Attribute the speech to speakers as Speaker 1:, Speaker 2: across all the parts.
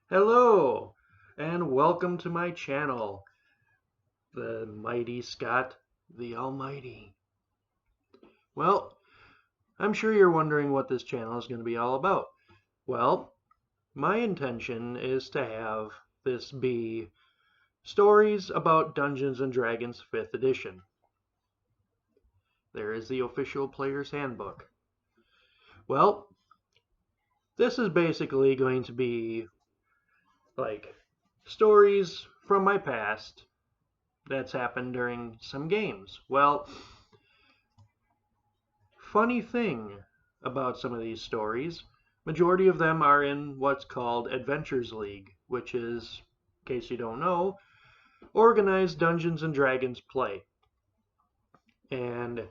Speaker 1: Hello, and welcome to my channel, the Mighty Scott, the Almighty. Well, I'm sure you're wondering what this channel is going to be all about. Well, my intention is to have this be stories about Dungeons & Dragons 5th edition. There is the official player's handbook. Well, this is basically going to be like stories from my past that's happened during some games. Well, funny thing about some of these stories, majority of them are in what's called Adventures League, which is, in case you don't know, organized Dungeons and Dragons play. And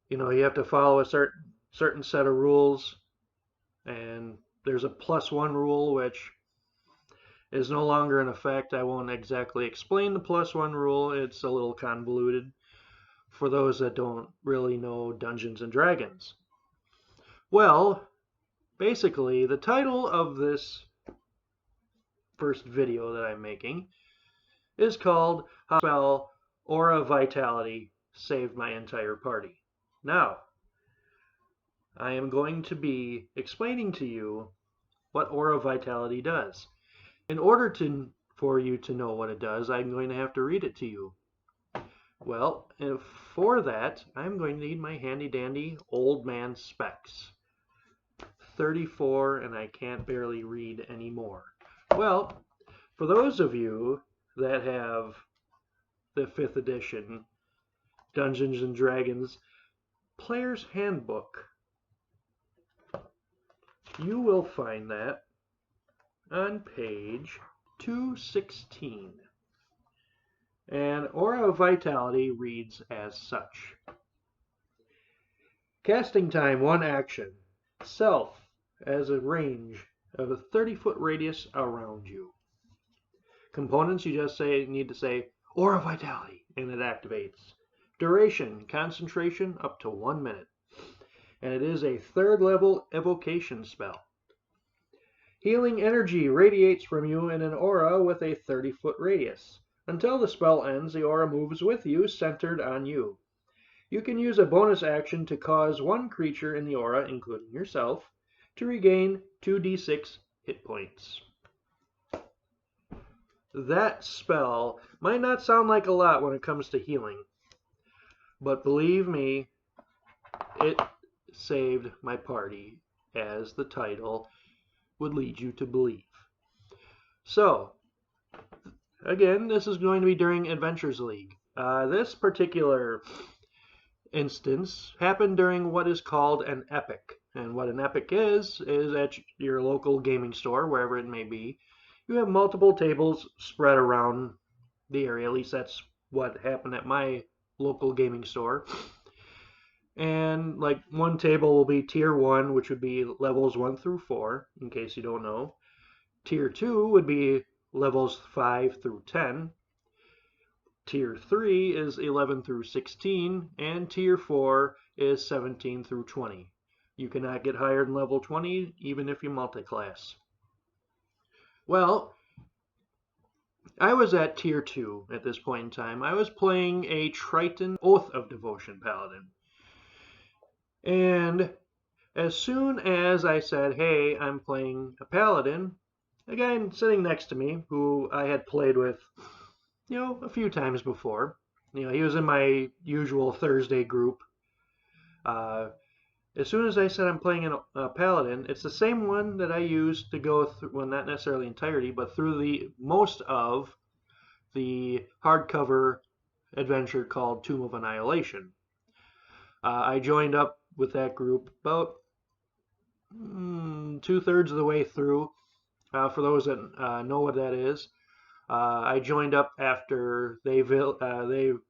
Speaker 1: you have to follow a certain set of rules, and there's a +1 rule which is no longer in effect. I won't exactly explain the +1 rule. It's a little convoluted for those that don't really know Dungeons and Dragons. Well, basically, the title of this first video that I'm making is called How Spell Aura Vitality Saved My Entire Party. Now, I am going to be explaining to you what Aura Vitality does. In order for you to know what it does, I'm going to have to read it to you. Well, for that, I'm going to need my handy dandy old man specs. 34 and I can't barely read anymore. Well, for those of you that have the 5th edition Dungeons and Dragons Player's Handbook, you will find that on page 216. And Aura of Vitality reads as such. Casting time 1 action. Self as a range of a 30-foot radius around you. Components, you just need to say Aura Vitality and it activates. Duration, concentration up to 1 minute. And it is a 3rd level evocation spell. Healing energy radiates from you in an aura with a 30-foot radius. Until the spell ends, the aura moves with you, centered on you. You can use a bonus action to cause one creature in the aura, including yourself, to regain 2d6 hit points. That spell might not sound like a lot when it comes to healing, but believe me, it saved my party, as the title would lead you to believe. So, again, this is going to be during Adventures League. This particular instance happened during what is called an epic. And what an epic is at your local gaming store, wherever it may be, you have multiple tables spread around the area. At least that's what happened at my local gaming store. And like one table will be tier 1, which would be levels 1 through 4, in case you don't know. Tier 2 would be levels 5 through 10. Tier 3 is 11 through 16, and Tier 4 is 17 through 20. You cannot get higher than level 20, even if you multiclass. Well, I was at Tier 2 at this point in time. I was playing a Triton Oath of Devotion Paladin. And as soon as I said, hey, I'm playing a Paladin, a guy sitting next to me, who I had played with, a few times before. He was in my usual Thursday group. As soon as I said I'm playing a Paladin, it's the same one that I used to go through, well, not necessarily entirety, but through the most of the hardcover adventure called Tomb of Annihilation. I joined up with that group about 2/3 of the way through. For those that know what that is, I joined up after they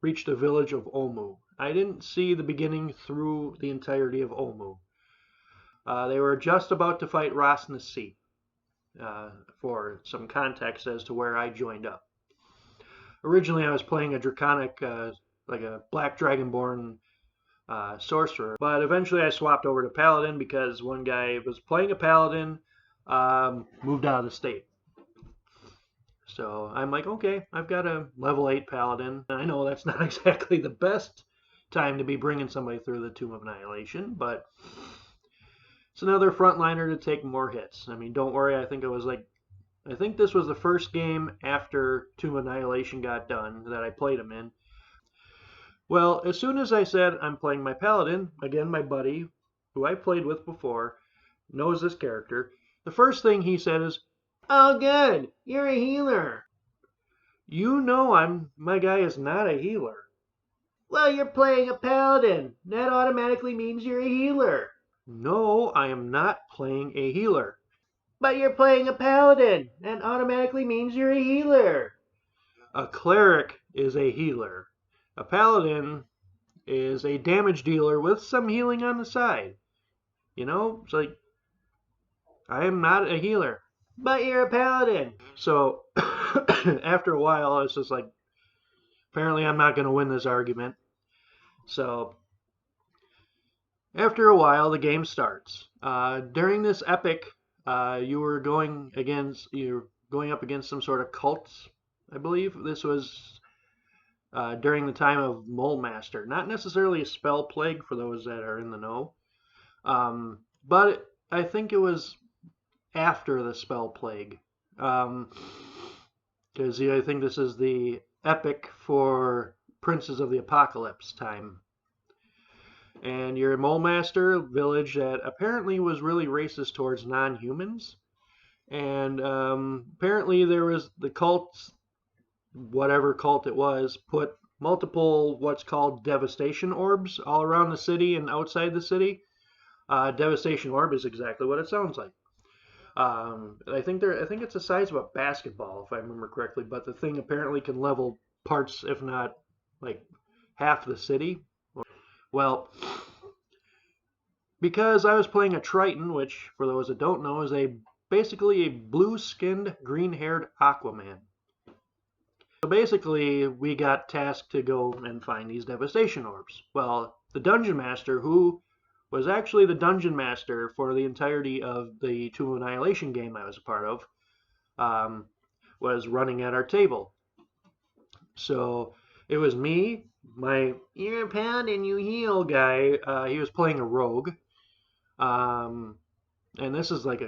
Speaker 1: reached the village of Omu. I didn't see the beginning through the entirety of Omu. They were just about to fight Ras Nasi, for some context as to where I joined up. Originally, I was playing a draconic, like a black dragonborn sorcerer, but eventually I swapped over to Paladin because one guy was playing a Paladin, moved out of the state. So I'm like, okay, I've got a level 8 paladin. I know that's not exactly the best time to be bringing somebody through the Tomb of Annihilation, but it's another frontliner to take more hits. I mean, don't worry, I think this was the first game after Tomb of Annihilation got done that I played him in. Well, as soon as I said I'm playing my paladin, again, my buddy, who I played with before, knows this character. The first thing he said is, "Oh, good, you're a healer." You know my guy is not a healer. Well, you're playing a paladin. That automatically means you're a healer. No, I am not playing a healer. But you're playing a paladin. That automatically means you're a healer. A cleric is a healer. A paladin is a damage dealer with some healing on the side. You know, it's like, I am not a healer. But you're a paladin. So, after a while, it's just like, apparently I'm not going to win this argument. So, after a while, the game starts. During this epic, you're going up against some sort of cult, I believe. This was during the time of Mole Master. Not necessarily a spell plague for those that are in the know, but I think it was after the spell plague. Because I think this is the epic for Princes of the Apocalypse time. And you're a Mole Master village that apparently was really racist towards non-humans. And apparently there was the cults, whatever cult it was, put multiple what's called devastation orbs all around the city and outside the city. Devastation orb is exactly what it sounds like. I think it's the size of a basketball, if I remember correctly. But the thing apparently can level parts, if not like half the city. Well, because I was playing a Triton, which for those that don't know is basically a blue-skinned, green-haired Aquaman. So basically, we got tasked to go and find these devastation orbs. Well, the Dungeon Master, who was actually the Dungeon Master for the entirety of the Tomb of Annihilation game I was a part of, was running at our table. So it was me, my "you're a paladin, you heal" guy. He was playing a rogue. And this is like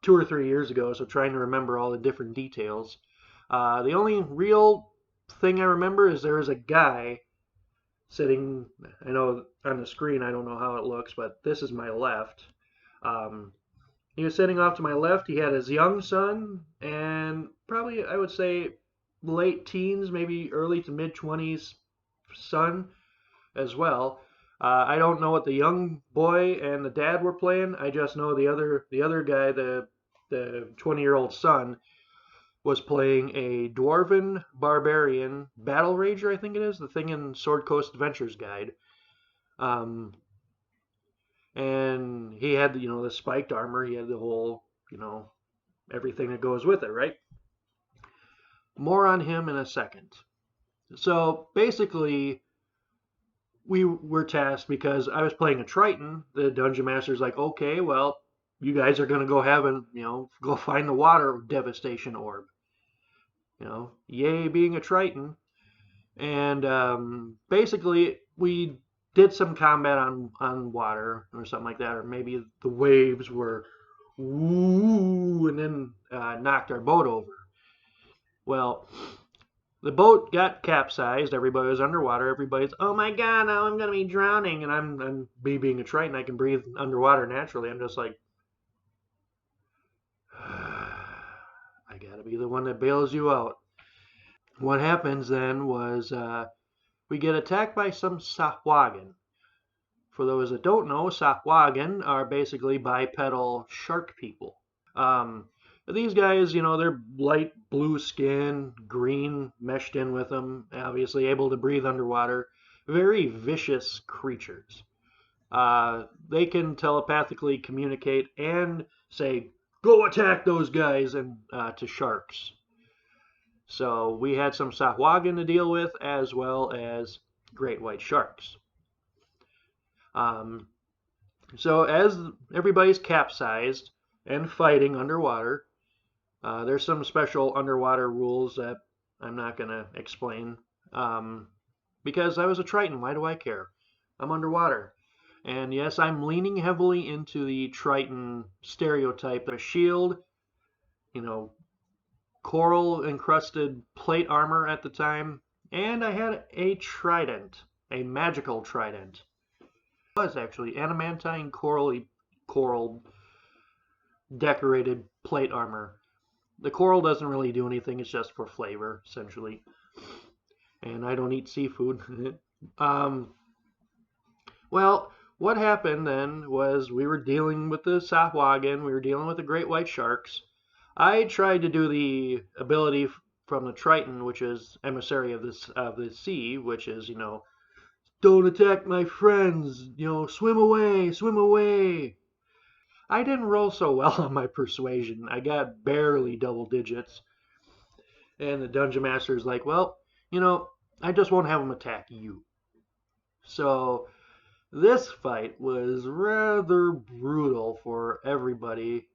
Speaker 1: 2 or 3 years ago, so trying to remember all the different details. The only real thing I remember is there was a guy sitting, I know on the screen, I don't know how it looks, but this is my left. He was sitting off to my left. He had his young son and probably, I would say, late teens, maybe early to mid 20s son as well. I don't know what the young boy and the dad were playing. I just know the other guy, the 20-year-old son, was playing a dwarven barbarian battle rager, I think it is, the thing in Sword Coast Adventures guide. And he had the spiked armor. He had the whole everything that goes with it, right? More on him in a second. So basically, we were tasked because I was playing a Triton. The Dungeon Master's like, okay, well, you guys are gonna go find the water devastation orb. Yay, being a Triton. And basically, we did some combat on water or something like that, or maybe the waves were woo, and then knocked our boat over. Well, the boat got capsized. Everybody was underwater. Everybody's, oh my god, now I'm gonna be drowning. And I'm being a Triton, I can breathe underwater naturally. I'm just like, I gotta be the one that bails you out. What happens then was we get attacked by some Sahuagin. For those that don't know, Sahuagin are basically bipedal shark people. These guys, they're light blue skin, green meshed in with them, obviously able to breathe underwater. Very vicious creatures. They can telepathically communicate and say, go attack those guys, and to sharks. So we had some Sahuagin to deal with, as well as great white sharks. So as everybody's capsized and fighting underwater, There's some special underwater rules that I'm not going to explain because I was a Triton. Why do I care? I'm underwater. And yes, I'm leaning heavily into the Triton stereotype. A shield, you know, coral encrusted plate armor at the time, and I had a trident, a magical trident. It was actually adamantine coral decorated plate armor. The coral doesn't really do anything, it's just for flavor, essentially. And I don't eat seafood. um, well, what happened then was we were dealing with the Sahuagin, we were dealing with the great white sharks. I tried to do the ability from the Triton, which is emissary of the sea, which is, don't attack my friends, swim away, swim away. I didn't roll so well on my persuasion. I got barely double digits. And the dungeon master is like, well, I just won't have them attack you. So this fight was rather brutal for everybody.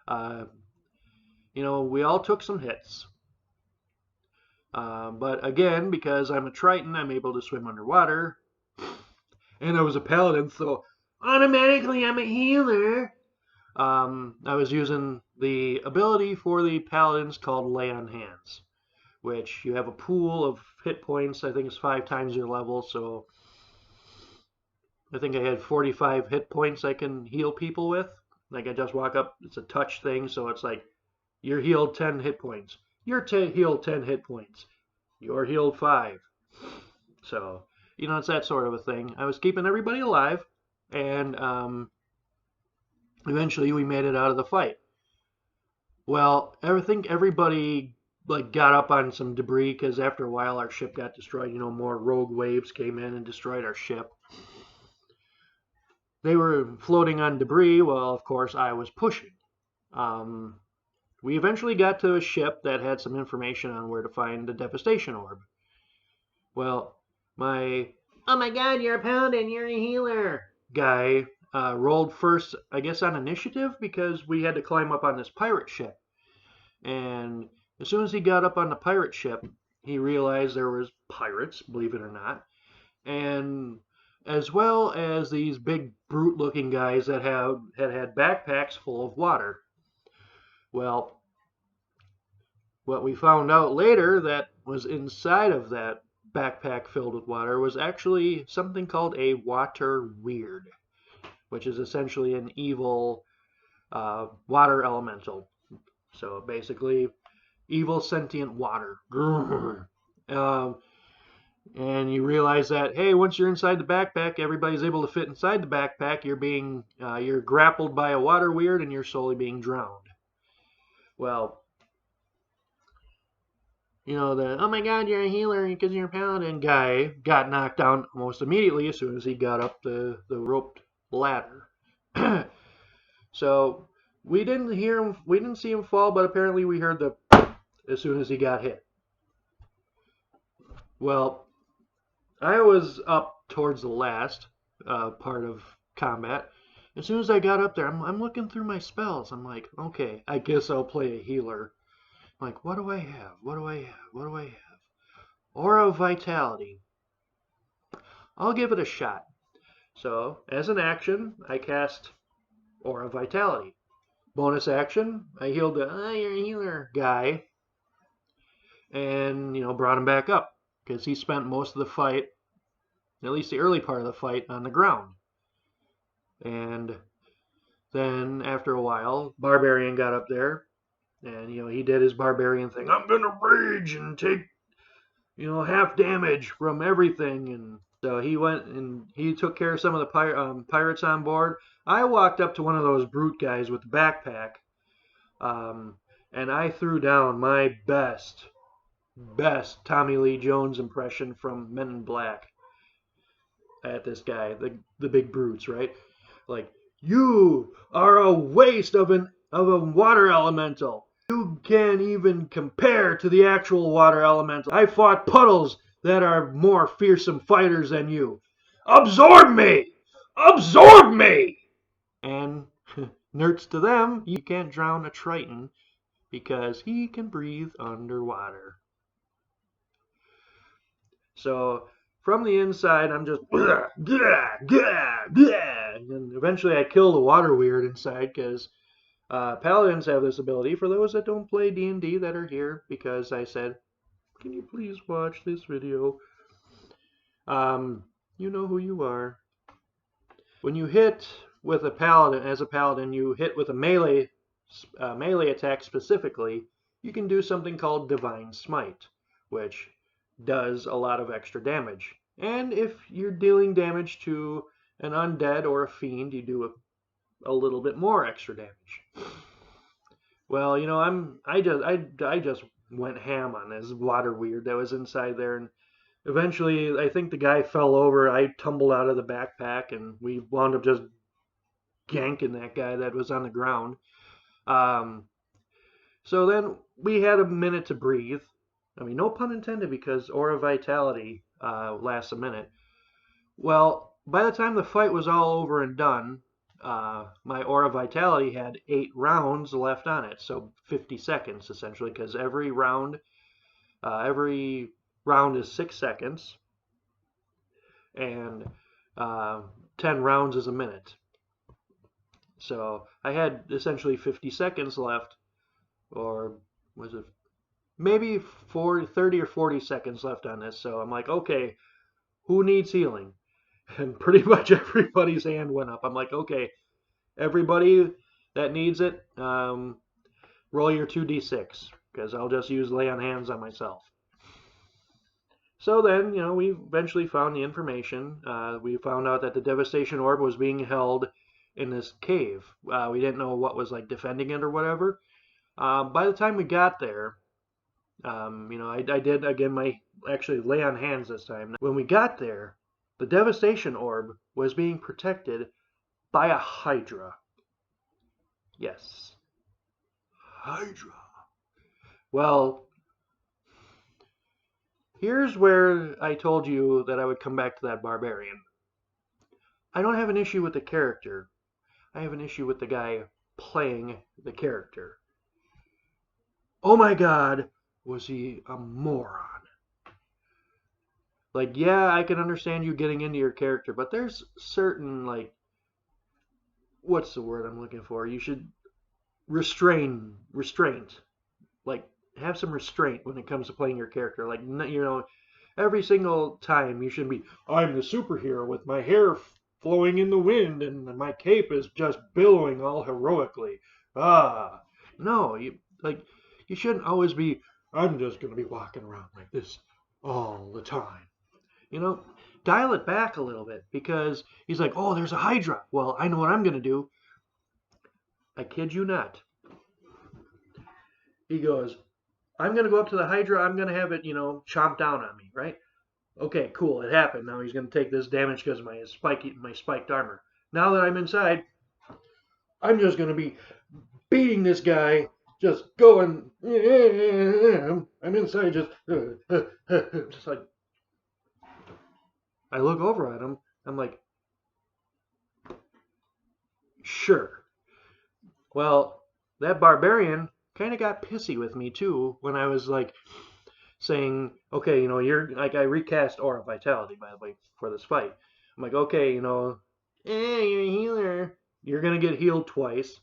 Speaker 1: Uh, we all took some hits. But again, because I'm a Triton, I'm able to swim underwater. And I was a paladin, so automatically I'm a healer. I was using the ability for the paladins called Lay on Hands, which you have a pool of hit points. I think it's 5 times your level, so I think I had 45 hit points I can heal people with. Like I just walk up, it's a touch thing, so it's like you're healed 10 hit points. You're healed 10 hit points. You're healed 5. So, it's that sort of a thing. I was keeping everybody alive, and eventually we made it out of the fight. Well, I think everybody got up on some debris because after a while our ship got destroyed. More rogue waves came in and destroyed our ship. They were floating on debris. Well, of course, I was pushing. We eventually got to a ship that had some information on where to find the devastation orb. Well, oh my god, you're a paladin, you're a healer guy rolled first, I guess, on initiative because we had to climb up on this pirate ship. And as soon as he got up on the pirate ship, he realized there was pirates, believe it or not, and as well as these big brute-looking guys that had backpacks full of water. Well, what we found out later that was inside of that backpack filled with water was actually something called a water weird, which is essentially an evil water elemental. So basically, evil sentient water. And you realize that, hey, once you're inside the backpack, everybody's able to fit inside the backpack. You're grappled by a water weird, and you're slowly being drowned. Well, oh my god, you're a healer because you're a paladin guy got knocked down almost immediately as soon as he got up the roped ladder. So we didn't see him fall, but apparently we heard the as soon as he got hit. Well, I was up towards the last part of combat. As soon as I got up there, I'm looking through my spells. I'm like, okay, I guess I'll play a healer. I'm like, what do I have? What do I have? What do I have? Aura of Vitality. I'll give it a shot. So, as an action, I cast Aura of Vitality. Bonus action, I healed the you're a healer guy. And, brought him back up. Because he spent most of the fight, at least the early part of the fight, on the ground. And then, after a while, Barbarian got up there. And, he did his Barbarian thing. I'm going to rage and take, half damage from everything. And so he went and he took care of some of the pirates on board. I walked up to one of those brute guys with the backpack. And I threw down my best Tommy Lee Jones impression from Men in Black at this guy, the big brutes, right? Like, you are a waste of a water elemental. You can't even compare to the actual water elemental. I fought puddles that are more fearsome fighters than you. Absorb me! Absorb me! And nerds to them, you can't drown a Triton because he can breathe underwater. So from the inside, I'm just and eventually I kill the water weird inside because paladins have this ability. For those that don't play D&D that are here, because I said, can you please watch this video? You know who you are. When you hit with a paladin, as a paladin, you hit with a melee attack specifically, you can do something called Divine Smite, which does a lot of extra damage. And if you're dealing damage to an undead or a fiend, you do a little bit more extra damage. Well, you know, I just went ham on this water weird that was inside there, and eventually I think the guy fell over. I tumbled out of the backpack, and we wound up just ganking that guy that was on the ground. Um, so then we had a minute to breathe. I mean, no pun intended, because Aura Vitality lasts a minute. Well, by the time the fight was all over and done, my Aura Vitality had 8 rounds left on it, so 50 seconds essentially, because every round is 6 seconds, and 10 rounds is a minute. So I had essentially 50 seconds left, or was it maybe 30 or 40 seconds left on this. So I'm like, okay, who needs healing? And pretty much everybody's hand went up. I'm like, okay, everybody that needs it, roll your 2d6, because I'll just use lay on hands on myself. So then, you know, we eventually found the information. We found out that the Devastation Orb was being held in this cave. We didn't know what was like defending it or whatever. By the time we got there, you know, I did again actually lay on hands this time. When we got there, the Devastation Orb was being protected by a Hydra. Yes, Hydra. Well, here's where I told you that I would come back to that barbarian. I don't have an issue with the character. I have an issue with the guy playing the character. Oh my God, was he a moron? Like, yeah, I can understand you getting into your character, but there's certain, like, what's the word I'm looking for? You should restraint. Like, have some restraint when it comes to playing your character. Like, you know, every single time you shouldn't be, I'm the superhero with my hair flowing in the wind and my cape is just billowing all heroically. No, you shouldn't always be, I'm just going to be walking around like this all the time. You know, dial it back a little bit, because he's like, oh, there's a Hydra. Well, I know what I'm going to do. I kid you not. He goes, I'm going to go up to the Hydra. I'm going to have it, you know, chomp down on me, right? Okay, cool. It happened. Now he's going to take this damage because of my spiked armor. Now that I'm inside, I'm just going to be beating this guy, just going, I'm inside, just like, I look over at him. I'm like, sure. Well, that barbarian kind of got pissy with me too when I was like saying, okay, you know, you're like, I recast Aura Vitality, by the way, for this fight. I'm like, okay, you know, you're a healer. You're going to get healed twice.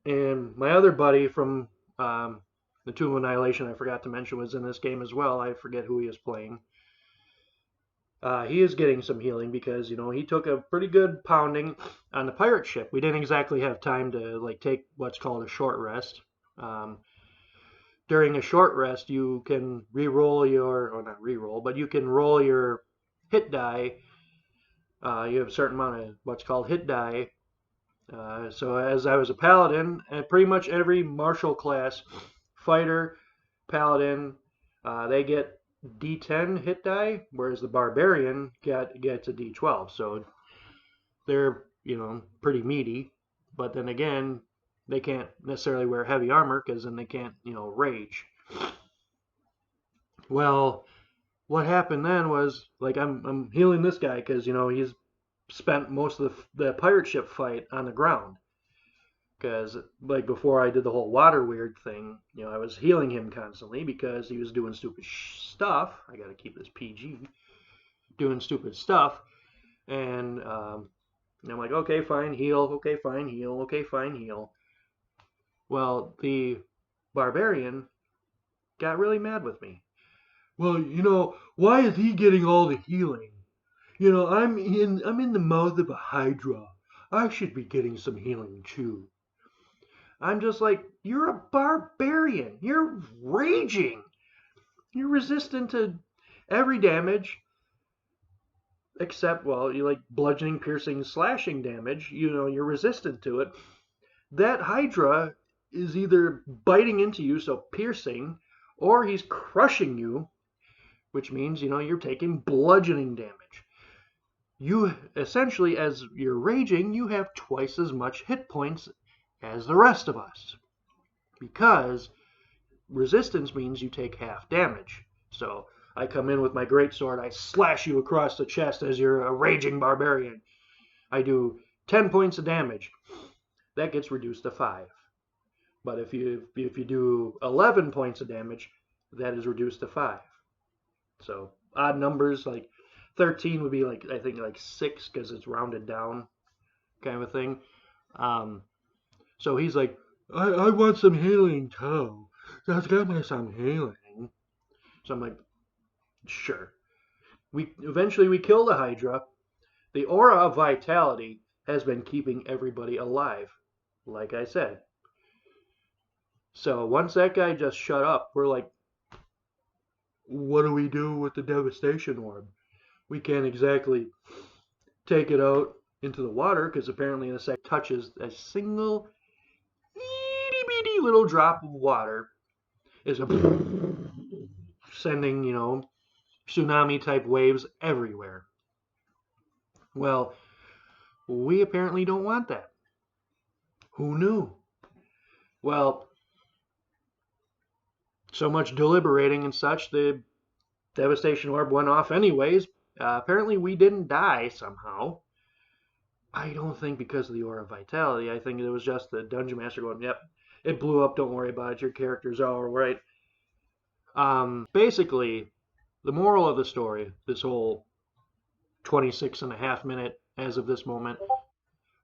Speaker 1: And my other buddy from the Tomb of Annihilation, I forgot to mention, was in this game as well. I forget who he is playing. He is getting some healing because, you know, he took a pretty good pounding on the pirate ship. We didn't exactly have time to like take what's called a short rest. During a short rest, you can re-roll or not re-roll, but you can roll your hit die. You have a certain amount of what's called hit die. So as I was a paladin, and pretty much every martial class, fighter, paladin, they get D10 hit die, whereas the barbarian gets a D12. So they're, you know, pretty meaty. But then again, they can't necessarily wear heavy armor because then they can't, you know, rage. Well, what happened then was, like, I'm healing this guy because, you know, he's spent most of the pirate ship fight on the ground. Because like before I did the whole water weird thing, I was healing him constantly because he was doing stupid stuff. I got to keep this PG. Doing stupid stuff, and I'm like, okay, fine, heal. Okay, fine, heal. Okay, fine, heal. Well, the barbarian got really mad with me. Well, why is he getting all the healing? I'm in the mouth of a hydra. I should be getting some healing too. I'm just like, you're a barbarian. You're raging. You're resistant to every damage except, well, you like bludgeoning, piercing, slashing damage. You're resistant to it. That hydra is either biting into you, so piercing, or he's crushing you, which means, you're taking bludgeoning damage. You essentially, as you're raging, you have twice as much hit points as the rest of us. Because resistance means you take half damage. So I come in with my greatsword, I slash you across the chest as you're a raging barbarian. I do 10 points of damage. That gets reduced to 5. But if you do 11 points of damage, that is reduced to 5. So odd numbers, like 13 would be like, I think like 6 because it's rounded down kind of a thing. So he's like, I want some healing too. Just give me some healing. So I'm like, sure. Eventually we kill the Hydra. The aura of vitality has been keeping everybody alive, like I said. So once that guy just shut up, we're like, what do we do with the devastation orb? We can't exactly take it out into the water because apparently the sec touches a single itty bitty little drop of water is sending, tsunami type waves everywhere. Well, we apparently don't want that. Who knew? Well, so much deliberating and such, the devastation orb went off anyways. Apparently we didn't die somehow. I don't think because of the aura of vitality. I think it was just the dungeon master going, yep, it blew up, don't worry about it, your character's all right. Basically, the moral of the story, this whole 26.5 minute, as of this moment,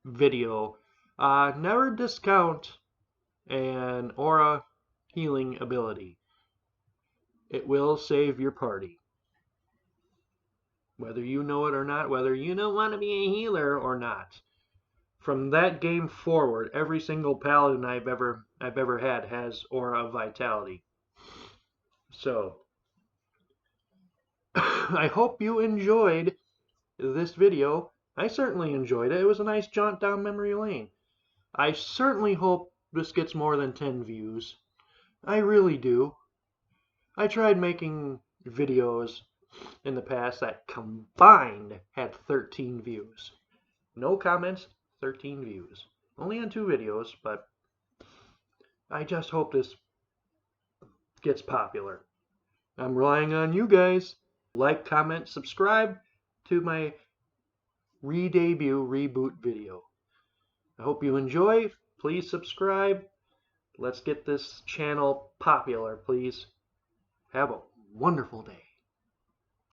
Speaker 1: video, never discount an aura healing ability. It will save your party. Whether you know it or not, whether you don't want to be a healer or not. From that game forward, every single paladin I've ever had has aura of vitality. So, I hope you enjoyed this video. I certainly enjoyed it. It was a nice jaunt down memory lane. I certainly hope this gets more than 10 views. I really do. I tried making videos in the past that combined had 13 views. No comments, 13 views. Only on 2 videos, but I just hope this gets popular. I'm relying on you guys. Like, comment, subscribe to my re-debut reboot video. I hope you enjoy. Please subscribe. Let's get this channel popular, please. Have a wonderful day.